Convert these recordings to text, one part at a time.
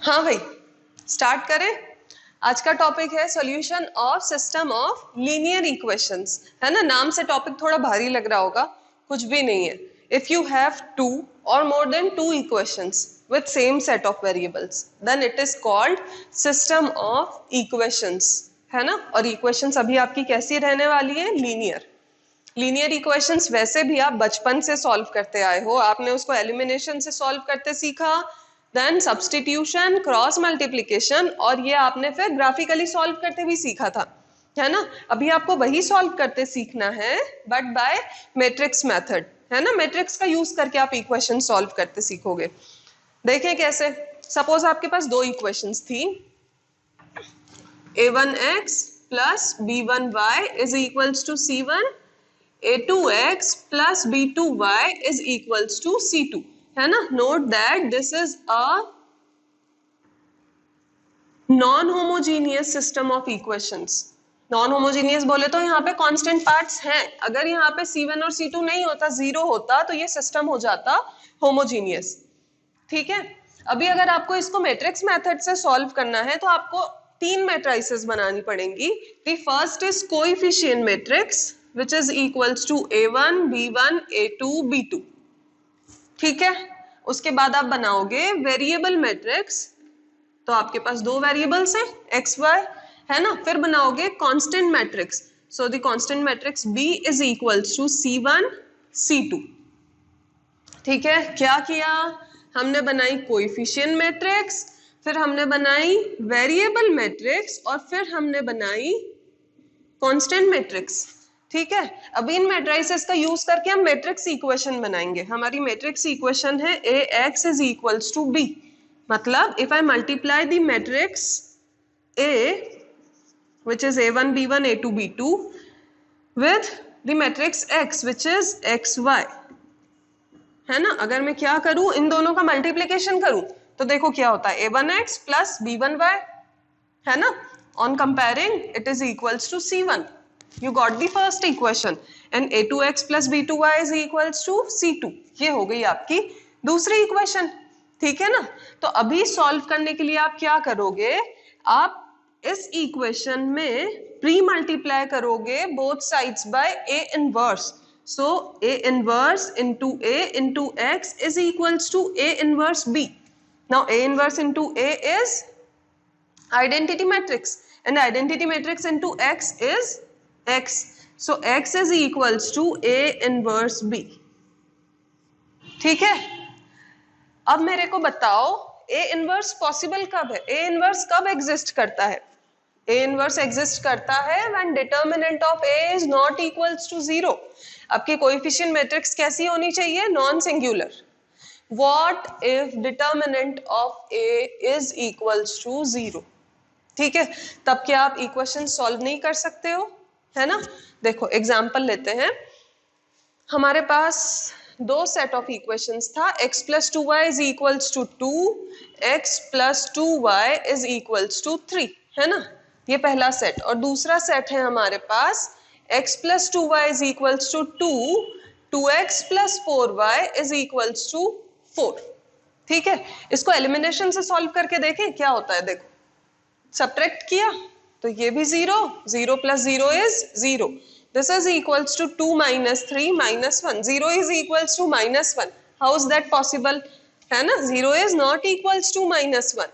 हाँ भाई, स्टार्ट करें। आज का टॉपिक है solution of system of linear equations. है ना, नाम से टॉपिक थोड़ा भारी लग रहा होगा, कुछ भी नहीं है। इफ यू हैव टू और more than two equations with same set of variables then it is called system of equations। है ना, और इक्वेशंस अभी आपकी कैसी रहने वाली है? लीनियर। लीनियर इक्वेशंस वैसे भी आप बचपन से सॉल्व करते आए हो, आपने उसको एलिमिनेशन से सॉल्व करते सीखा, देन सब्स्टिट्यूशन, क्रॉस मल्टीप्लिकेशन, और ये आपने फिर ग्राफिकली सॉल्व करते भी सीखा था। है ना, अभी आपको वही सॉल्व करते सीखना है बट बाय मैट्रिक्स मेथड। है ना, मैट्रिक्स का यूज करके आप इक्वेशन सॉल्व करते सीखोगे। देखें कैसे। सपोज आपके पास दो इक्वेशंस थी, a1x plus b1y is equals to c1, a2x plus b2y is equals to c2। है ना, note that this is a non-homogeneous system of equations। Non homogeneous बोले तो यहाँ पे कांस्टेंट पार्ट्स हैं। अगर यहाँ पे c1 और c2 नहीं होता, जीरो होता, तो ये सिस्टम हो जाता होमोजीनियस। ठीक है, अभी अगर आपको इसको मैट्रिक्स मेथड से सॉल्व करना है तो आपको तीन मैट्रिसेस बनानी पड़ेंगी। The first is coefficient matrix which is equals to a1, b1, a2, b2। ठीक है, उसके बाद आप बनाओगे वेरिएबल मैट्रिक्स, तो आपके पास दो वेरिएबल्स हैं x, y। है ना, फिर बनाओगे constant matrix, so the constant matrix b is equals to c1, c2। ठीक है, क्या किया हमने? बनाई कोएफिशिएंट मैट्रिक्स, फिर हमने बनाई वेरिएबल मैट्रिक्स, और फिर हमने बनाई कांस्टेंट मैट्रिक्स। ठीक है, अब इन मैट्रिसेस का यूज करके हम मैट्रिक्स इक्वेशन बनाएंगे। हमारी मैट्रिक्स इक्वेशन है ax is equals to b। मतलब if I multiply the matrix a which is a1 b1 a2 b2 with the matrix x which is xy। है ना, अगर मैं क्या करूं, इन दोनों का मल्टीप्लिकेशन करूं तो देखो क्या होता है, a1x प्लस b1y। है ना, on comparing it is equals to c1। You got the first equation and a2x plus b2y is equals to c2। ये हो गई आपकी दूसरी इक्वेशन। ठीक है ना, तो अभी सॉल्व करने के लिए आप क्या करोगे, आप इस इक्वेशन में प्री मल्टीप्लाई करोगे both sides by a inverse. So a inverse into a into x is equals to a inverse b। Now a inverse into a is identity matrix and identity matrix into x is x, so x is equals to a inverse b। ठीक है, अब मेरे को बताओ a inverse possible कब है? a inverse कब exist करता है? a इनवर्स एग्जिस्ट करता है when determinant of a is not equals to 0। आपकी कोएफिशिएंट मैट्रिक्स कैसी होनी चाहिए? Non singular. what if determinant of a is equals to 0? ठीक है, तब क्या आप इक्वेशन सॉल्व नहीं कर सकते हो? है ना, देखो एग्जाम्पल लेते हैं। हमारे पास दो सेट ऑफ इक्वेशंस था, x plus 2y is equals to 2, x plus 2y is equals to 3। है ना, ये पहला सेट। और दूसरा सेट है हमारे पास x plus 2y is equals to 2, 2x plus 4y is equals to 4। ठीक है, इसको एलिमिनेशन से सॉल्व करके देखें क्या होता है। देखो, सब्ट्रैक्ट किया तो ये भी 0, 0 plus 0 is 0। This is equals to 2 minus 3 minus 1। 0 is equals to minus 1। How is that possible? है ना, 0 is not equals to minus 1।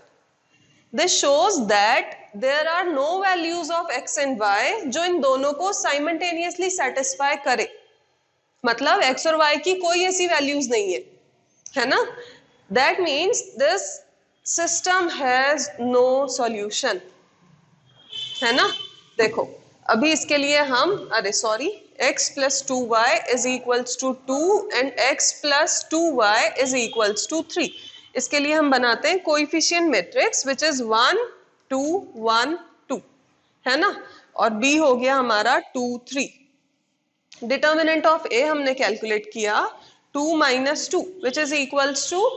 This shows that there are no values of x and y जो इन दोनों को simultaneously satisfy करे। मतलब x और y की कोई ऐसी वैल्यूज नहीं है। है ना, that means this system has no solution. है ना, देखो अभी इसके लिए हम x plus 2y is equals to 2 and x plus 2y is equals to 3। इसके लिए हम बनाते हैं कोएफिशिएंट मैट्रिक्स विच इज 1 2 1 2। है ना, और b हो गया हमारा 2 3। डिटर्मिनेंट ऑफ a हमने कैलकुलेट किया 2 minus 2 which is equals to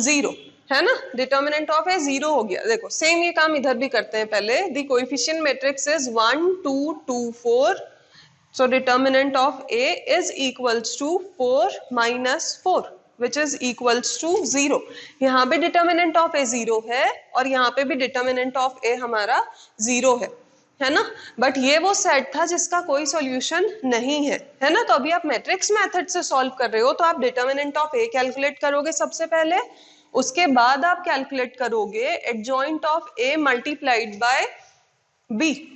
0। है ना, डिटर्मिनेंट ऑफ ए 0 हो गया। देखो सेम ये काम इधर भी करते हैं। पहले the coefficient matrix is 1 2 2 4, so determinant of A is equals to 4 minus 4। which is equals to 0. यहाँ पे डिटर्मिनेंट ऑफ ए 0 है और यहाँ पे भी डिटर्मिनेंट ऑफ ए हमारा 0 है ना. बट ये वो सेट था जिसका कोई सॉल्यूशन नहीं है ना. तो अभी आप मैट्रिक्स मेथड से सॉल्व कर रहे हो तो आप डिटर्मिनेंट ऑफ ए कैलकुलेट करोगे सबसे पहले, उसके बाद आप कैलकुलेट करोगे adjoint of A multiplied by B.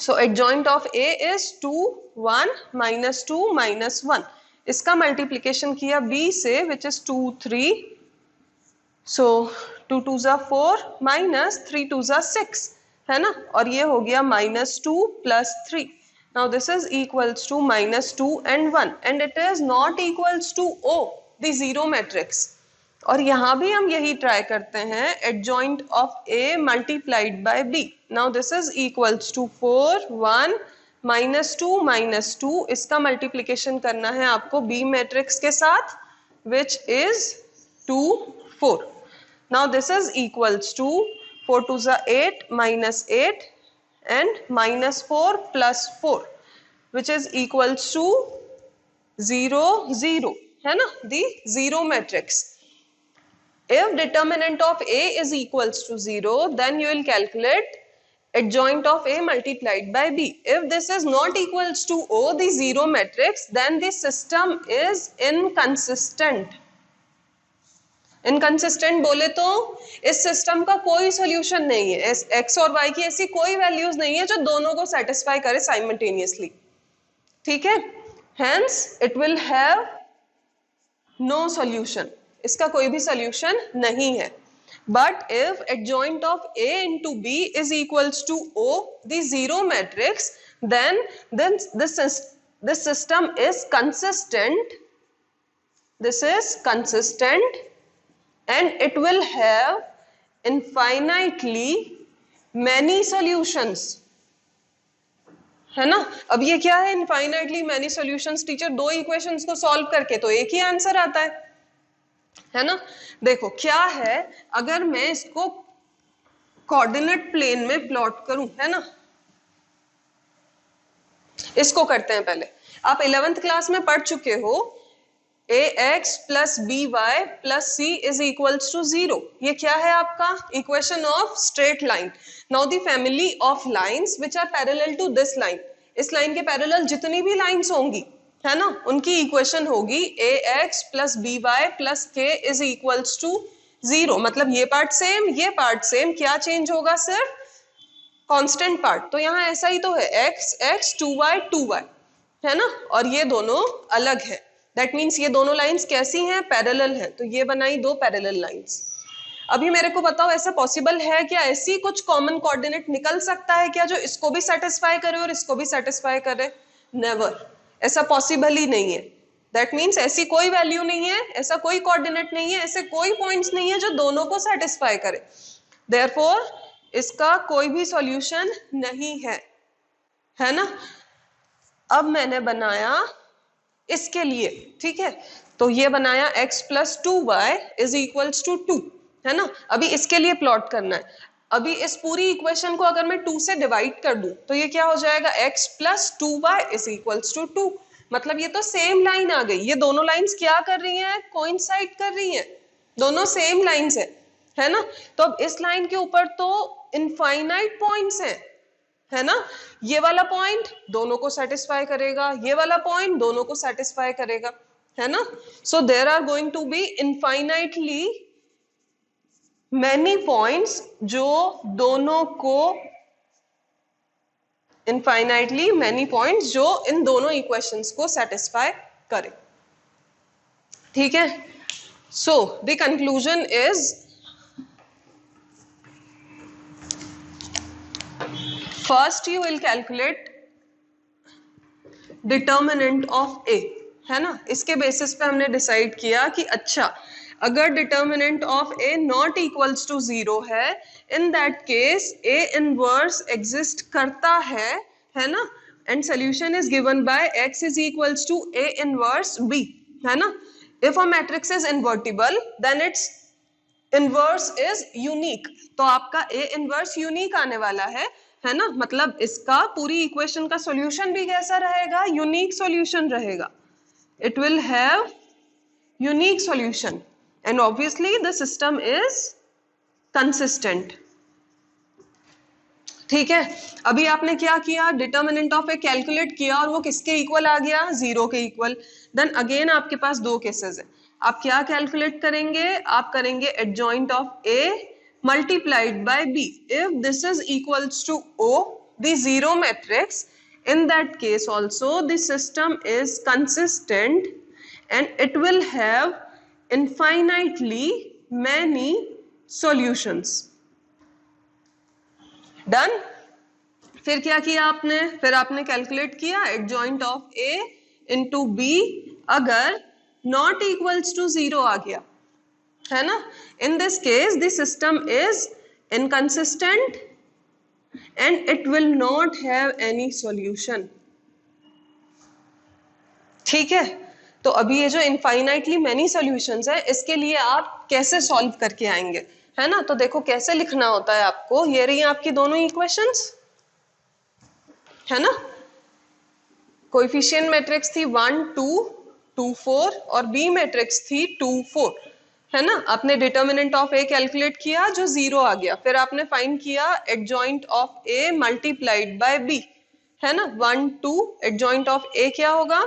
So adjoint of A is 2, 1, -2, -1. इसका मल्टीप्लीकेशन किया B से which is 2, 3. So 2 2s are 4 minus 3 2s are 6 है ना. और ये हो गया -2 plus 3. Now this is equals to -2 and 1 and it is not equals to O, the zero matrix. और यहाँ भी हम यही ट्राई करते हैं adjoint of A multiplied by B. Now this is equals to 4, 1, -2, -2. इसका मल्टीप्लिकेशन करना है आपको B मैट्रिक्स के साथ which is 2, 4. Now this is equals to 4 2s are 8 -8 and -4 plus 4 which is equals to 0, 0 है ना, the zero matrix. If determinant of A is equals to 0, then you will calculate adjoint of A multiplied by B. If this is not equals to O, the zero matrix, then the system is inconsistent. Inconsistent बोले तो इस system का कोई solution नहीं है. X और Y की ऐसी कोई वैल्यूज नहीं है जो दोनों को सेटिस्फाई करे साइमल्टेनियसली. ठीक है. Hence it will have no solution. इसका कोई भी सॉल्यूशन नहीं है. But if adjoint of A into B is equals to O, the zero matrix, then this system is consistent. This is consistent and it will have infinitely many solutions. है ना. अब ये क्या है infinitely many solutions? टीचर दो equations को solve करके तो एक ही आंसर आता है ना. देखो क्या है, अगर मैं इसको कोऑर्डिनेट प्लेन में प्लॉट करूं, है ना. इसको करते हैं पहले. आप 11th क्लास में पढ़ चुके हो ax plus by plus c is equals to 0. ये क्या है आपका equation of straight line. Now the family of lines which are parallel to this line, इस लाइन के पैरेलल जितनी भी लाइंस होंगी, है ना, उनकी इक्वेशन होगी ax plus by plus k is equals to 0. मतलब ये पार्ट सेम, ये पार्ट सेम, क्या चेंज होगा, सिर्फ कांस्टेंट पार्ट. तो यहाँ ऐसा ही तो है x x 2y 2y है ना, और ये दोनों अलग है. दैट मीन्स ये दोनों लाइंस कैसी हैं, पैरेलल हैं. तो ये बनाई दो पैरेलल लाइंस. अभी मेरे को बताओ ऐसा पॉसिबल है क्या, ऐसी कुछ कॉमन कोऑर्डिनेट निकल सकता है क्या जो इसको भी सेटिस्फाई करे और इसको भी सेटिस्फाई करे? नेवर. ऐसा पॉसिबल ही नहीं है. दैट मीन्स ऐसी कोई वैल्यू नहीं है, ऐसा कोई कोऑर्डिनेट नहीं है, ऐसे कोई पॉइंट्स नहीं है जो दोनों को सेटिस्फाई करे. देयरफॉर इसका कोई भी सॉल्यूशन नहीं है ना. अब मैंने बनाया इसके लिए, ठीक है, तो ये बनाया x plus 2y is equals to 2 है ना. अभी इसके लिए प्लॉट करना है. अभी इस पूरी इक्वेशन को अगर मैं 2 से डिवाइड कर दूं तो ये क्या हो जाएगा, x plus 2y is equals to 2. मतलब ये तो सेम लाइन आ गई. ये दोनों लाइंस क्या कर रही हैं, कोइंसाइड कर रही हैं, दोनों सेम लाइंस है ना. तो अब इस लाइन के ऊपर तो इनफाइनाइट पॉइंट्स हैं, है ना. ये वाला पॉइंट दोनों को सेटिस्फाई करेगा, ये वाला पॉइंट दोनों को सेटिस्फाई करेगा, है ना. So there are going to be infinitely many points जो दोनों को इनफाइनाइटली मैनी पॉइंट्स जो इन दोनों इक्वेशंस को सेटिस्फाई करें. ठीक है. So the conclusion is first you will calculate determinant of A, है ना. इसके बेसिस पे हमने डिसाइड किया कि अच्छा अगर determinant of A not equals to 0 है, in that case A inverse exist करता है ना. And solution is given by x is equals to a inverse b, है ना. If a matrix is invertible then its inverse is unique. तो आपका a inverse unique आने वाला है ना. मतलब इसका पूरी इक्वेशन का सॉल्यूशन भी कैसा रहेगा, यूनिक सॉल्यूशन रहेगा. It will have unique solution and obviously the system is consistent. ठीक है, अभी आपने क्या किया, डिटर्मिनेंट ऑफ ए कैलकुलेट किया और वो किसके इक्वल आ गया, 0 के इक्वल. देन अगेन आपके पास दो केसेस है. आप क्या कैलकुलेट करेंगे, आप करेंगे adjoint of A multiplied by B. If this is equals to O, the zero matrix, in that case also the system is consistent and it will have infinitely many solutions. Done. फिर क्या किया आपने, फिर आपने calculate किया adjoint of A into B अगर not equals to 0 आ गया है ना. In this case the system is inconsistent and it will not have any solution. ठीक है, तो अभी ये जो इनफाइनाइटली मेनी सॉल्यूशंस है इसके लिए आप कैसे सॉल्व करके आएंगे, है ना. तो देखो कैसे लिखना होता है आपको. ये रही आपकी दोनों इक्वेशंस, है ना. कोएफिशिएंट मैट्रिक्स थी 1 2 2 4 और बी मैट्रिक्स थी 2 4, है ना. आपने डिटर्मिनेंट ऑफ ए कैलकुलेट किया जो 0 आ गया. फिर आपने फाइंड किया adjoint of A multiplied by B, है ना. 1 2 एडजॉइंट ऑफ ए क्या होगा,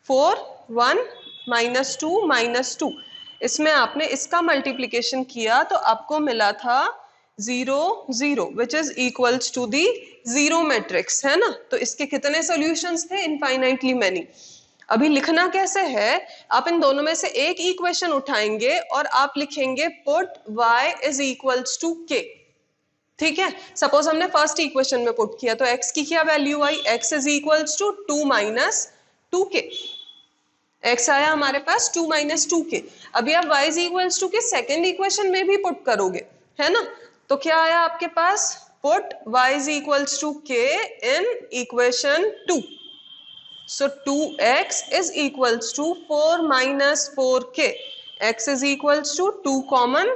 4 1 -2 -2. इसमें आपने इसका मल्टीप्लिकेशन किया तो आपको मिला था 0 0 which is equals to the zero matrix, है ना. तो इसके कितने सॉल्यूशंस थे, इनफाइनाइटली मेनी. अभी लिखना कैसे है, आप इन दोनों में से एक इक्वेशन उठाएंगे और आप लिखेंगे put y is equals to k. ठीक है, सपोज हमने फर्स्ट इक्वेशन में पुट किया तो x की क्या वैल्यू आई, x is equals to 2 - 2k. x आया हमारे पास 2 - 2k. अभी आप y इज इक्वल्स टू के सेकेंड इक्वेशन में भी पुट करोगे, है ना. तो क्या आया आपके पास, put y is equals to k in equation 2. So 2x is equals to 4 minus 4k. X is equals to 2 common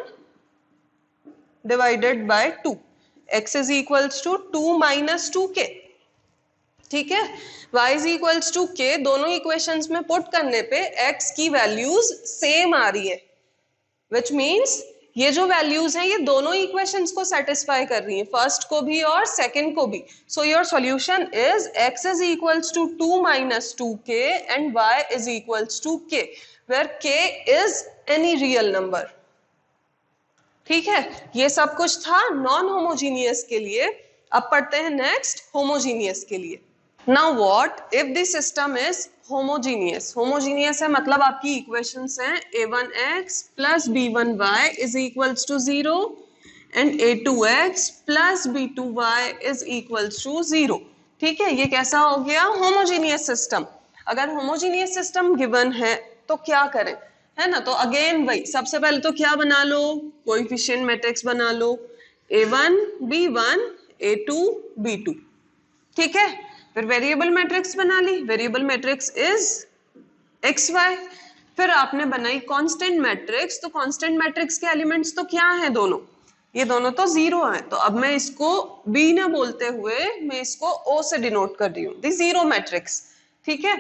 divided by 2. X is equals to 2 minus 2k. ठीक है, y is equals to k दोनों equations में put करने पे x की values same आ रही है, which means ये जो वैल्यूज हैं ये दोनों इक्वेशंस को सेटिस्फाई कर रही हैं, फर्स्ट को भी और सेकंड को भी. So your solution is x is equals to 2 - 2k and y is equals to k, where k is any real number. ठीक है, ये सब कुछ था नॉन होमोजीनियस के लिए. अब पढ़ते हैं नेक्स्ट होमोजीनियस के लिए. Now what if the system is homogeneous. Homogeneous है मतलब आपकी इक्वेशंस हैं a1x plus b1y is equals to 0 and a2x plus b2y is equals to 0. ठीक है, ये कैसा हो गया, होमोजीनियस सिस्टम. अगर होमोजीनियस सिस्टम गिवन है तो क्या करें, है ना. तो अगेन वही, सबसे पहले तो क्या बना लो, कोएफिशिएंट मैट्रिक्स बना लो, a1 b1 a2 b2. ठीक है, फिर वेरिएबल मैट्रिक्स बना ली, variable matrix is X Y. फिर आपने बनाई कांस्टेंट मैट्रिक्स, तो कांस्टेंट मैट्रिक्स के एलिमेंट्स तो क्या हैं, दोनों, ये दोनों तो 0 हैं. तो अब मैं इसको b ना बोलते हुए मैं इसको o से डिनोट कर रही हूँ, दी जीरो मैट्रिक्स. ठीक है,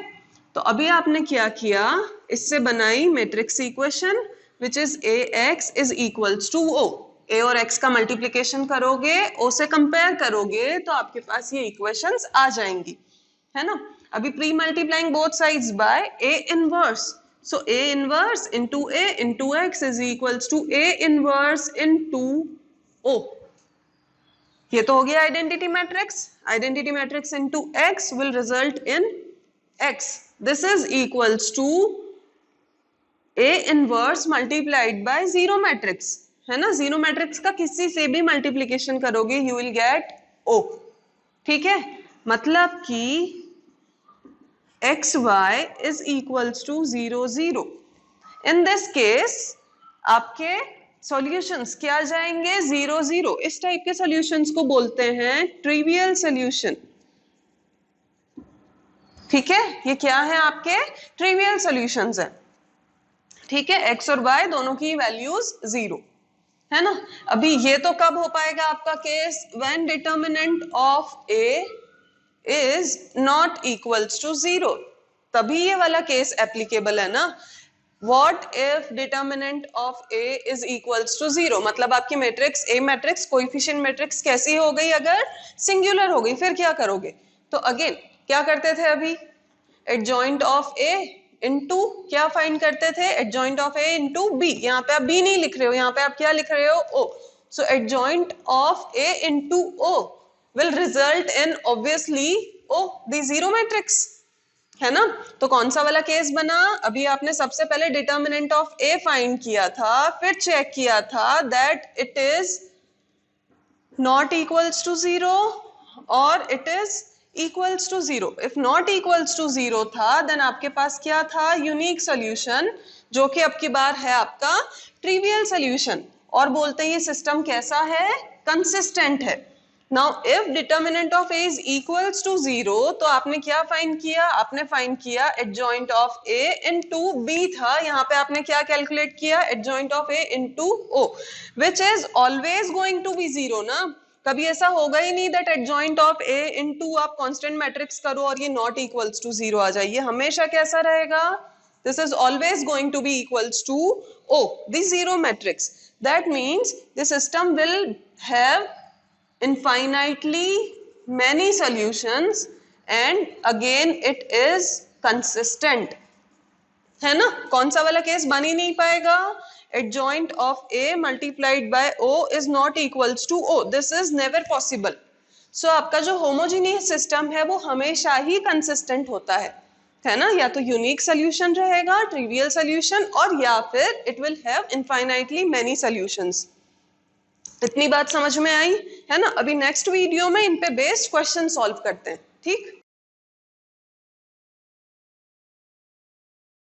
तो अभी आपने क्या किया, इससे बनाई matrix equation which is ax is equals to o. a और x का मल्टीप्लिकेशन करोगे, o से कंपेयर करोगे तो आपके पास ये इक्वेशंस आ जाएंगी, है ना. अभी pre multiplying both sides by a inverse, so a inverse into a into x is equals to a inverse into o. ये तो हो गया identity matrix. Identity matrix into x will result in x. This is equals to a inverse multiplied by zero matrix, है ना. Zero matrix का किसी से भी मल्टीप्लिकेशन करोगे यू विल गेट O. ठीक है, मतलब कि X Y is equals to 0 0. In this case आपके सॉल्यूशंस क्या जाएंगे, 0 0. इस टाइप के सॉल्यूशंस को बोलते हैं ट्रिवियल सॉल्यूशन. ठीक है, ये क्या है, आपके ट्रिवियल सॉल्यूशंस है. ठीक है, एक्स और वाई दोनों की वैल्यूज 0, है ना. अभी ये तो कब हो पाएगा आपका case, when determinant of A is not equals to 0, तभी ये वाला केस एप्लीकेबल है ना. What if determinant of A is equals to 0, मतलब आपकी matrix A matrix coefficient matrix कैसी हो गई, अगर सिंगुलर हो गई, फिर क्या करोगे? तो अगेन क्या करते थे अभी, एडजॉइंट ऑफ ए इनटू क्या फाइंड करते थे, adjoint of A into B. यहाँ पे आप बी नहीं लिख रहे हो, यहाँ पे आप क्या लिख रहे हो, O. So adjoint of A into O will result in obviously O, the zero matrix, है ना। तो कौन सा वाला केस बना, अभी आपने सबसे पहले डिटर्मिनेंट ऑफ ए फाइंड किया था, फिर चेक किया था that it is not equals to 0 और it is equals to 0। If not equals to 0 था, देन आपके पास क्या था, यूनिक सोल्यूशन, जो कि अब की बार है आपका ट्रिवियल सोल्यूशन। और बोलते हैं ये सिस्टम कैसा है, कंसिस्टेंट है। Now if determinant of A is equals to 0, तो आपने क्या फाइंड किया, आपने फाइंड किया adjoint of A into B था, यहाँ पे आपने क्या कैलकुलेट किया, adjoint of A into O, which is always going to be 0 ना। कभी ऐसा होगा ही नहीं that adjoint of A into आप कांस्टेंट मैट्रिक्स करो और ये नॉट इक्वल्स टू 0 आ जाए, ये हमेशा कैसा रहेगा, this is always going to be equals to O, the zero matrix. That means the system will have infinitely many solutions and again it is consistent, है ना। कौन सा वाला केस बन ही नहीं पाएगा, adjoint of A multiplied by O is not equals to O, this is never possible. So आपका जो homogeneous system है वो हमेशा ही consistent होता है ना, या तो यूनिक सोल्यूशन रहेगा, ट्रिवियल सोल्यूशन, और या फिर it will have infinitely many solutions. इतनी बात समझ में आई है ना। अभी नेक्स्ट वीडियो में इन पे बेस्ड क्वेश्चन सॉल्व करते हैं, ठीक।